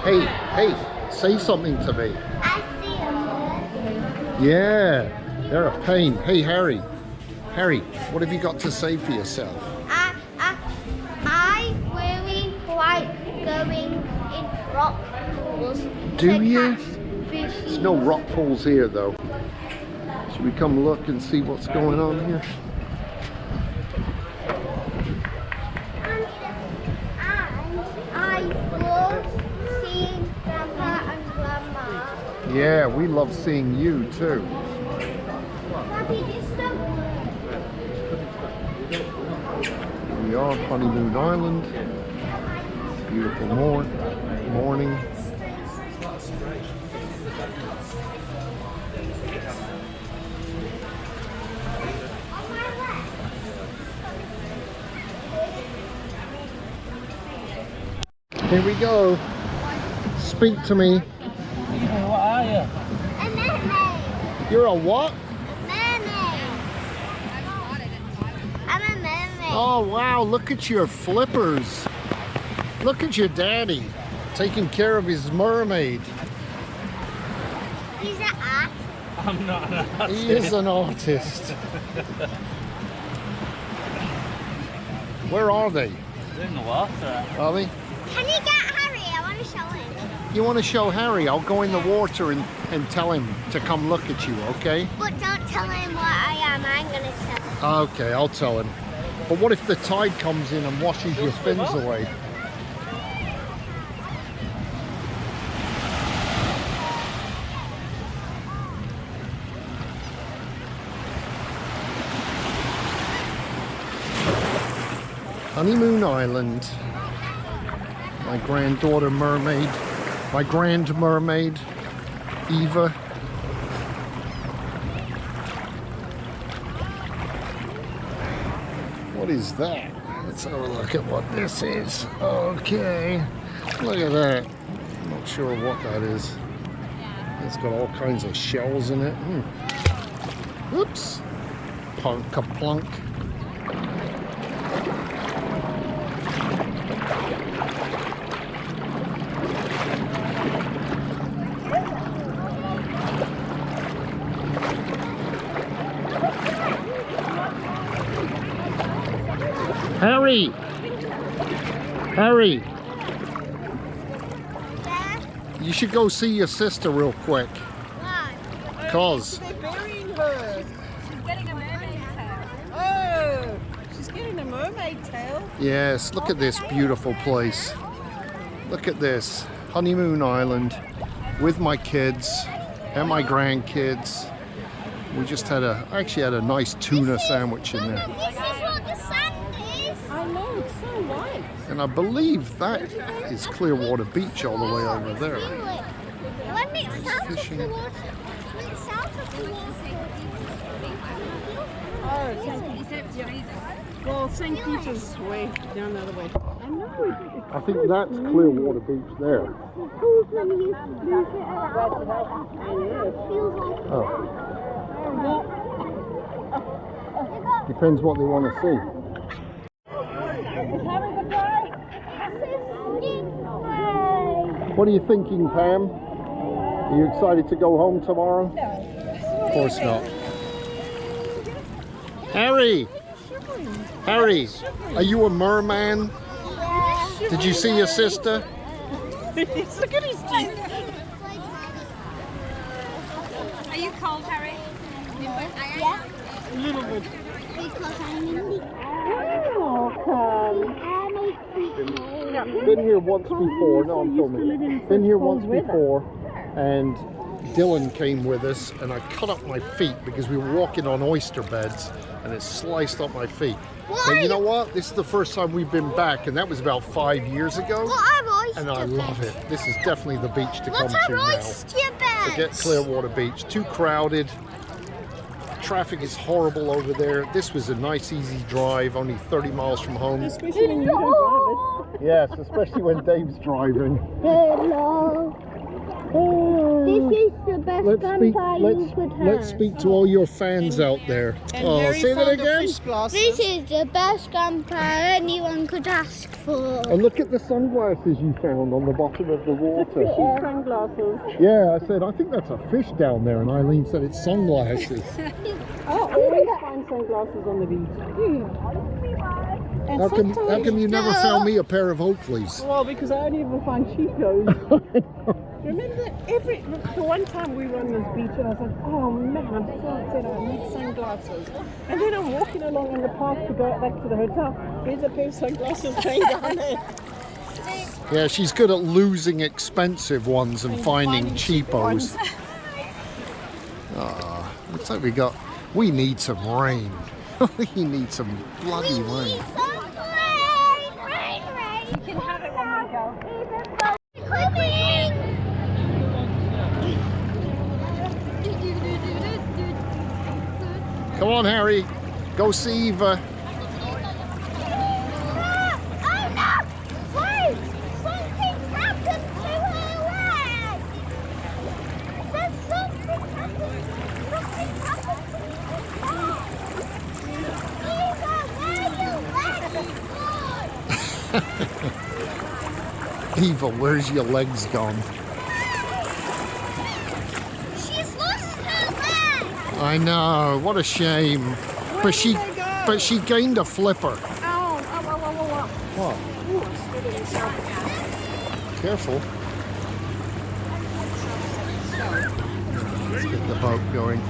Hey, hey, say something to me. I see them. Yeah, they're a pain. Hey, Harry. Harry, what have you got to say for yourself? I really like going in rock pools. Do you? Fish. There's no rock pools here, though. Should we come look and see what's going on here? I love seeing Grandpa and Grandma. Yeah, we love seeing you, too. Daddy, just Here we are, Honeymoon Island. Beautiful morning. Here we go. Speak to me. What are you? a mermaid. You're a what? Mermaid. I'm a mermaid. Oh wow, look at your flippers. Look at your daddy taking care of his mermaid. He's an art. I'm not an artist. He is an artist. Where are they? They're in the water. Are they? Can you get Harry? I want to show him. You want to show Harry? I'll go in the water and tell him to come look at you, okay? But don't tell him what I am. I'm going to tell him. Okay, I'll tell him. But what if the tide comes in and washes your fins away? Honeymoon Island. My granddaughter mermaid. My grand mermaid, Eva. What is that? Let's have a look at what this is. Okay. Look at that. I'm not sure what that is. It's got all kinds of shells in it. Oops. Punk-a-plunk. Harry! Harry! You should go see your sister real quick. Why? Cause They're burying her. She's getting a mermaid tail. Oh, she's getting a mermaid tail. yes, look at this beautiful place. Look at this. Honeymoon Island with my kids and my grandkids. We just had I actually had a nice tuna sandwich in there. This is what the sand is. I know, it's so white. And I believe that is Clearwater Beach all the way over there. When it's south of fishing. the water. When it's south of the water. Well, St. Peter's way down the other way. I know. I think that's Clearwater Beach there. Who's when you move it around? Oh. Depends what they want to see. What are you thinking, Pam? Are you excited to go home tomorrow? Of course not. Harry! Harry, are you a merman? Did you see your sister? Look at his teeth. Are you cold, Harry? Yeah. A little bit. Because I'm in the Been here once before. No, I'm filming. Been here once before, and Dylan came with us, and I cut up my feet because we were walking on oyster beds, and it sliced up my feet. But you know what? This is the first time we've been back, and that was about 5 years ago. And I love it. This is definitely the beach to come to now. Forget Clearwater Beach. Too crowded. Traffic is horrible over there. This was a nice, easy drive, only 30 miles from home. Especially when you don't drive Yes, especially when Dave's driving. Hello. This is the best grandpa you could have. Let's speak to all your fans out there. Oh, say that again. This is the best grandpa anyone could ask for. And look at the sunglasses you found on the bottom of the water. Fishy sunglasses. Yeah, I said, I think that's a fish down there, and Eileen said it's sunglasses. I always find sunglasses on the beach. And How come sometimes- you never found me a pair of Oakleys? Well, because I only ever find Chicos. Remember the one time we were on this beach and I was like, oh man, I'm so upset, I need sunglasses. And then I'm walking along in the park to go back to the hotel. Here's a pair of sunglasses hanging down there. Yeah, she's good at losing expensive ones and finding cheapos. Looks like we need some rain. We need some bloody rain. Rain. You can have it when we go. Clipping. Come on, Harry. Go see Eva. Oh no! Wait! Something's happened to her leg! There's something happened to her leg! Eva, where's your legs gone? She's lost her leg! I know, what a shame. But she gained a flipper. Ow. What? Ooh, I'm scared of myself. Careful. Let's get the boat going.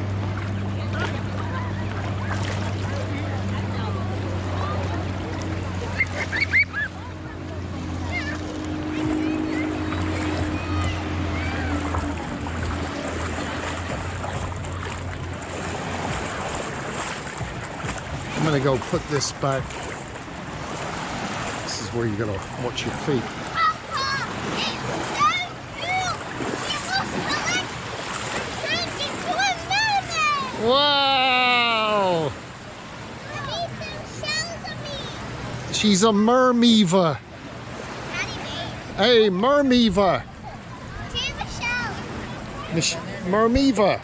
I'm gonna go put this back. This is where you gotta watch your feet. Wow! She's a mermeva. Hey, mermeva. Mermeva.